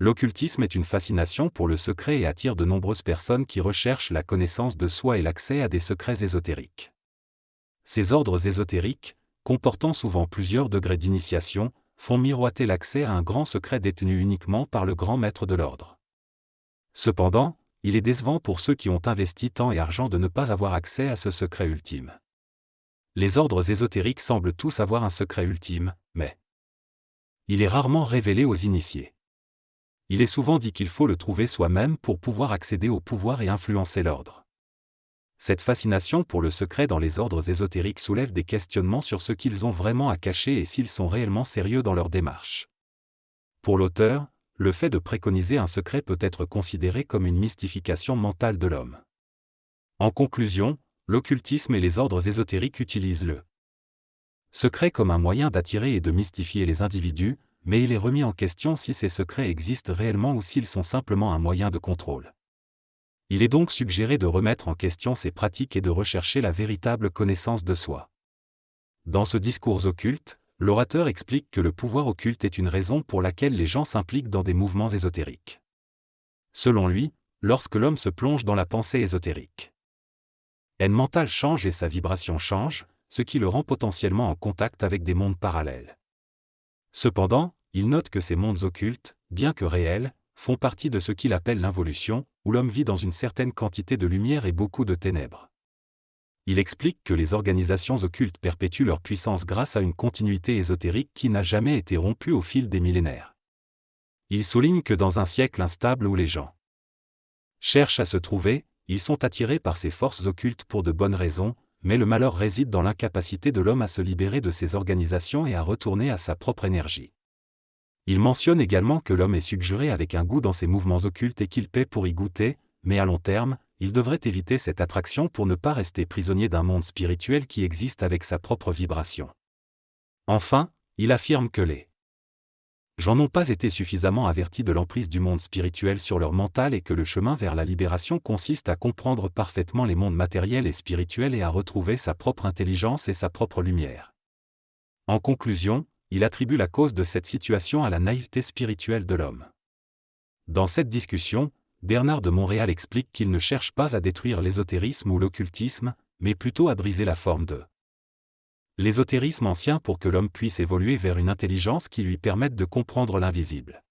L'occultisme est une fascination pour le secret et attire de nombreuses personnes qui recherchent la connaissance de soi et l'accès à des secrets ésotériques. Ces ordres ésotériques, comportant souvent plusieurs degrés d'initiation, font miroiter l'accès à un grand secret détenu uniquement par le grand maître de l'ordre. Cependant, il est décevant pour ceux qui ont investi temps et argent de ne pas avoir accès à ce secret ultime. Les ordres ésotériques semblent tous avoir un secret ultime, mais il est rarement révélé aux initiés. Il est souvent dit qu'il faut le trouver soi-même pour pouvoir accéder au pouvoir et influencer l'ordre. Cette fascination pour le secret dans les ordres ésotériques soulève des questionnements sur ce qu'ils ont vraiment à cacher et s'ils sont réellement sérieux dans leur démarche. Pour l'auteur, le fait de préconiser un secret peut être considéré comme une mystification mentale de l'homme. En conclusion, l'occultisme et les ordres ésotériques utilisent le secret comme un moyen d'attirer et de mystifier les individus, mais il est remis en question si ces secrets existent réellement ou s'ils sont simplement un moyen de contrôle. Il est donc suggéré de remettre en question ces pratiques et de rechercher la véritable connaissance de soi. Dans ce discours occulte, l'orateur explique que le pouvoir occulte est une raison pour laquelle les gens s'impliquent dans des mouvements ésotériques. Selon lui, lorsque l'homme se plonge dans la pensée ésotérique, son mental change et sa vibration change, ce qui le rend potentiellement en contact avec des mondes parallèles. Cependant, il note que ces mondes occultes, bien que réels, font partie de ce qu'il appelle l'involution, où l'homme vit dans une certaine quantité de lumière et beaucoup de ténèbres. Il explique que les organisations occultes perpétuent leur puissance grâce à une continuité ésotérique qui n'a jamais été rompue au fil des millénaires. Il souligne que dans un siècle instable où les gens cherchent à se trouver, ils sont attirés par ces forces occultes pour de bonnes raisons, mais le malheur réside dans l'incapacité de l'homme à se libérer de ces organisations et à retourner à sa propre énergie. Il mentionne également que l'homme est subjugué avec un goût dans ces mouvements occultes et qu'il paie pour y goûter, mais à long terme, il devrait éviter cette attraction pour ne pas rester prisonnier d'un monde spirituel qui existe avec sa propre vibration. Enfin, il affirme que les gens n'ont pas été suffisamment avertis de l'emprise du monde spirituel sur leur mental et que le chemin vers la libération consiste à comprendre parfaitement les mondes matériels et spirituels et à retrouver sa propre intelligence et sa propre lumière. En conclusion, il attribue la cause de cette situation à la naïveté spirituelle de l'homme. Dans cette discussion, Bernard de Montréal explique qu'il ne cherche pas à détruire l'ésotérisme ou l'occultisme, mais plutôt à briser la forme de l'ésotérisme ancien pour que l'homme puisse évoluer vers une intelligence qui lui permette de comprendre l'invisible.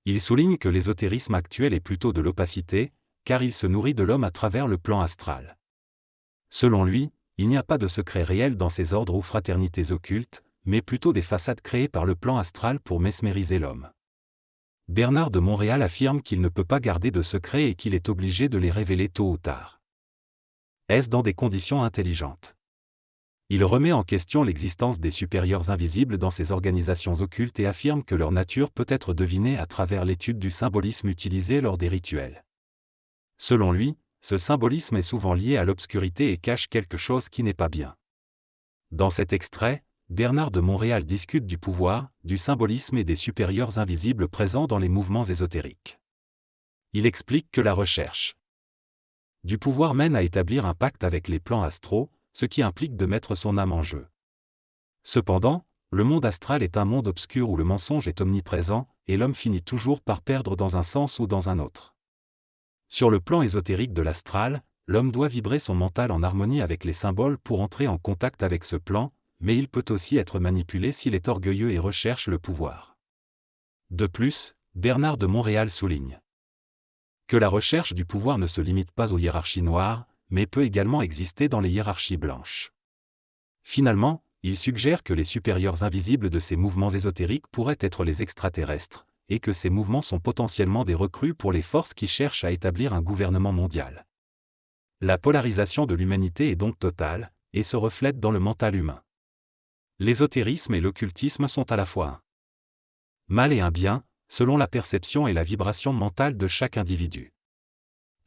Il souligne que l'ésotérisme actuel est plutôt de l'opacité, car il se nourrit de l'homme à travers le plan astral. Selon lui, il n'y a pas de secret réel dans ces ordres ou fraternités occultes, mais plutôt des façades créées par le plan astral pour mesmériser l'homme. Bernard de Montréal affirme qu'il ne peut pas garder de secrets et qu'il est obligé de les révéler tôt ou tard. Est-ce dans des conditions intelligentes? Il remet en question l'existence des supérieurs invisibles dans ces organisations occultes et affirme que leur nature peut être devinée à travers l'étude du symbolisme utilisé lors des rituels. Selon lui, ce symbolisme est souvent lié à l'obscurité et cache quelque chose qui n'est pas bien. Dans cet extrait, Bernard de Montréal discute du pouvoir, du symbolisme et des supérieurs invisibles présents dans les mouvements ésotériques. Il explique que la recherche du pouvoir mène à établir un pacte avec les plans astraux, ce qui implique de mettre son âme en jeu. Cependant, le monde astral est un monde obscur où le mensonge est omniprésent, et l'homme finit toujours par perdre dans un sens ou dans un autre. Sur le plan ésotérique de l'astral, l'homme doit vibrer son mental en harmonie avec les symboles pour entrer en contact avec ce plan, mais il peut aussi être manipulé s'il est orgueilleux et recherche le pouvoir. De plus, Bernard de Montréal souligne que la recherche du pouvoir ne se limite pas aux hiérarchies noires, mais peut également exister dans les hiérarchies blanches. Finalement, il suggère que les supérieurs invisibles de ces mouvements ésotériques pourraient être les extraterrestres, et que ces mouvements sont potentiellement des recrues pour les forces qui cherchent à établir un gouvernement mondial. La polarisation de l'humanité est donc totale, et se reflète dans le mental humain. L'ésotérisme et l'occultisme sont à la fois un mal et un bien, selon la perception et la vibration mentale de chaque individu.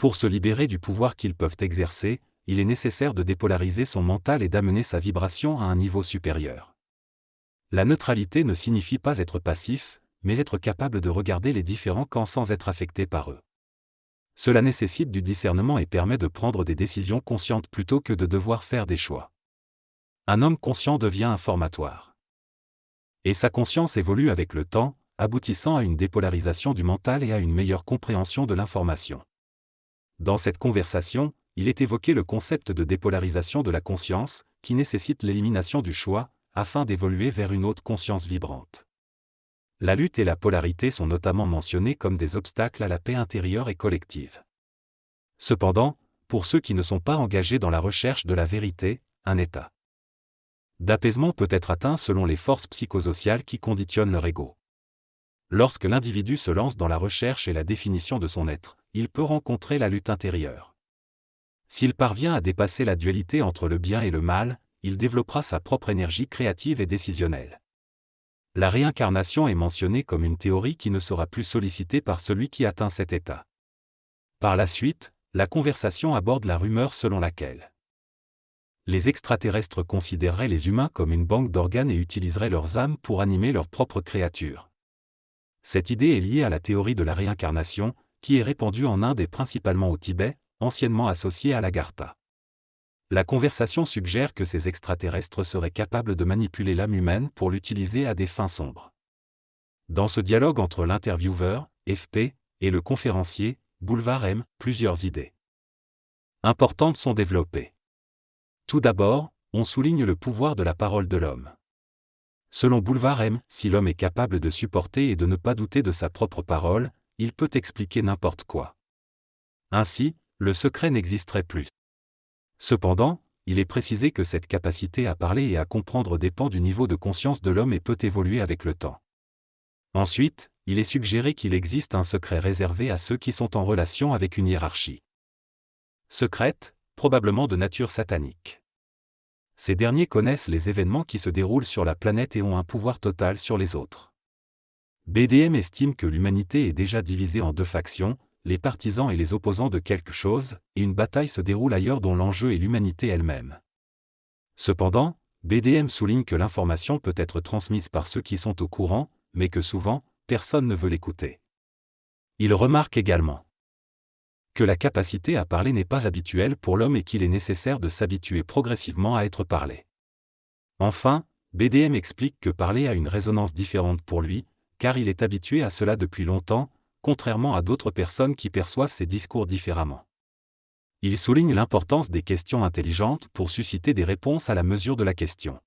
Pour se libérer du pouvoir qu'ils peuvent exercer, il est nécessaire de dépolariser son mental et d'amener sa vibration à un niveau supérieur. La neutralité ne signifie pas être passif, mais être capable de regarder les différents camps sans être affecté par eux. Cela nécessite du discernement et permet de prendre des décisions conscientes plutôt que de devoir faire des choix. Un homme conscient devient informatoire. Et sa conscience évolue avec le temps, aboutissant à une dépolarisation du mental et à une meilleure compréhension de l'information. Dans cette conversation, il est évoqué le concept de dépolarisation de la conscience, qui nécessite l'élimination du choix, afin d'évoluer vers une autre conscience vibrante. La lutte et la polarité sont notamment mentionnées comme des obstacles à la paix intérieure et collective. Cependant, pour ceux qui ne sont pas engagés dans la recherche de la vérité, un état d'apaisement peut être atteint selon les forces psychosociales qui conditionnent leur ego. Lorsque l'individu se lance dans la recherche et la définition de son être, il peut rencontrer la lutte intérieure. S'il parvient à dépasser la dualité entre le bien et le mal, il développera sa propre énergie créative et décisionnelle. La réincarnation est mentionnée comme une théorie qui ne sera plus sollicitée par celui qui atteint cet état. Par la suite, la conversation aborde la rumeur selon laquelle les extraterrestres considéreraient les humains comme une banque d'organes et utiliseraient leurs âmes pour animer leurs propres créatures. Cette idée est liée à la théorie de la réincarnation, qui est répandue en Inde et principalement au Tibet, anciennement associée à l'Agartha. La conversation suggère que ces extraterrestres seraient capables de manipuler l'âme humaine pour l'utiliser à des fins sombres. Dans ce dialogue entre l'intervieweur, FP, et le conférencier, Boulevard M, plusieurs idées importantes sont développées. Tout d'abord, on souligne le pouvoir de la parole de l'homme. Selon Boulevard M, si l'homme est capable de supporter et de ne pas douter de sa propre parole, il peut expliquer n'importe quoi. Ainsi, le secret n'existerait plus. Cependant, il est précisé que cette capacité à parler et à comprendre dépend du niveau de conscience de l'homme et peut évoluer avec le temps. Ensuite, il est suggéré qu'il existe un secret réservé à ceux qui sont en relation avec une hiérarchie secrète, probablement de nature satanique. Ces derniers connaissent les événements qui se déroulent sur la planète et ont un pouvoir total sur les autres. BDM estime que l'humanité est déjà divisée en deux factions, les partisans et les opposants de quelque chose, et une bataille se déroule ailleurs dont l'enjeu est l'humanité elle-même. Cependant, BDM souligne que l'information peut être transmise par ceux qui sont au courant, mais que souvent, personne ne veut l'écouter. Il remarque également que la capacité à parler n'est pas habituelle pour l'homme et qu'il est nécessaire de s'habituer progressivement à être parlé. Enfin, BDM explique que parler a une résonance différente pour lui, car il est habitué à cela depuis longtemps, contrairement à d'autres personnes qui perçoivent ces discours différemment. Il souligne l'importance des questions intelligentes pour susciter des réponses à la mesure de la question.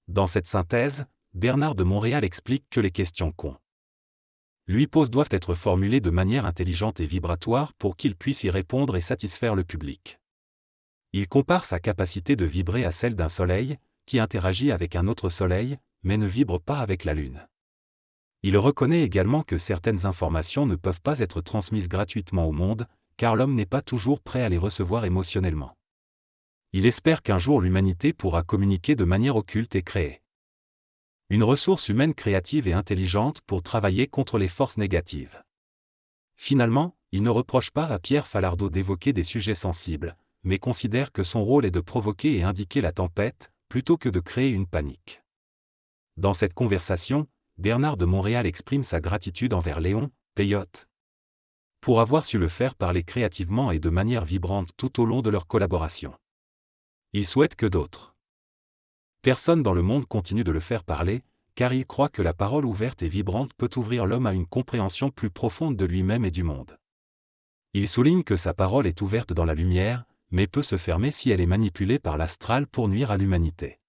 Dans cette synthèse, Bernard de Montréal explique que les questions qu'on lui pose doivent être formulées de manière intelligente et vibratoire pour qu'il puisse y répondre et satisfaire le public. Il compare sa capacité de vibrer à celle d'un soleil, qui interagit avec un autre soleil, mais ne vibre pas avec la Lune. Il reconnaît également que certaines informations ne peuvent pas être transmises gratuitement au monde, car l'homme n'est pas toujours prêt à les recevoir émotionnellement. Il espère qu'un jour l'humanité pourra communiquer de manière occulte et créer une ressource humaine créative et intelligente pour travailler contre les forces négatives. Finalement, il ne reproche pas à Pierre Falardeau d'évoquer des sujets sensibles, mais considère que son rôle est de provoquer et indiquer la tempête, plutôt que de créer une panique. Dans cette conversation, Bernard de Montréal exprime sa gratitude envers Léon Peyote pour avoir su le faire parler créativement et de manière vibrante tout au long de leur collaboration. Il souhaite que d'autres personnes dans le monde continuent de le faire parler, car il croit que la parole ouverte et vibrante peut ouvrir l'homme à une compréhension plus profonde de lui-même et du monde. Il souligne que sa parole est ouverte dans la lumière, mais peut se fermer si elle est manipulée par l'astral pour nuire à l'humanité.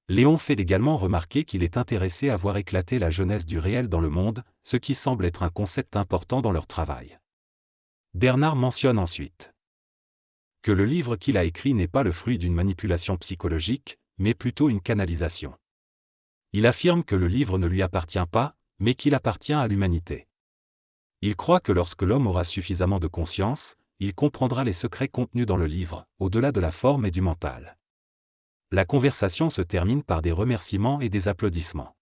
Léon fait également remarquer qu'il est intéressé à voir éclater la jeunesse du réel dans le monde, ce qui semble être un concept important dans leur travail. Bernard mentionne ensuite que le livre qu'il a écrit n'est pas le fruit d'une manipulation psychologique, mais plutôt une canalisation. Il affirme que le livre ne lui appartient pas, mais qu'il appartient à l'humanité. Il croit que lorsque l'homme aura suffisamment de conscience, il comprendra les secrets contenus dans le livre, au-delà de la forme et du mental. La conversation se termine par des remerciements et des applaudissements.